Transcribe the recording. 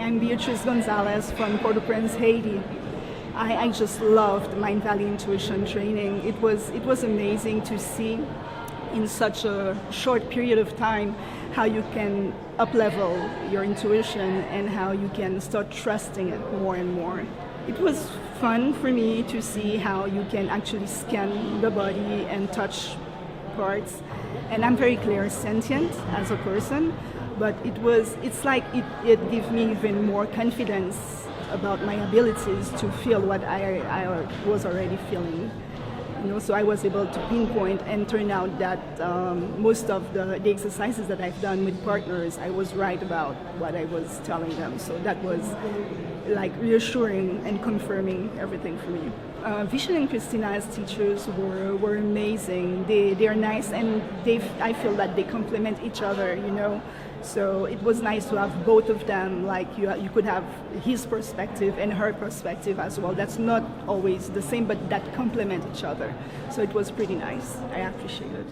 I'm Beatrice Gonzales from Port-au-Prince, Haiti. I just loved Mindvalley Intuition training. It was amazing to see in such a short period of time how you can up-level your intuition and how you can start trusting it more and more. It was fun for me to see how you can actually scan the body and touch parts. And I'm very clairsentient as a person, but it's like it gave me even more confidence about my abilities to feel what I was already feeling. So I was able to pinpoint, and turn out that most of the exercises that I've done with partners, I was right about what I was telling them. So that was like reassuring and confirming everything for me. Vision and Christina as teachers were amazing. They are nice, and I feel that they complement each other, So it was nice to have both of them. Like you could have his perspective and her perspective as well. That's not always the same, but that complement each other. So it was pretty nice. I appreciate it.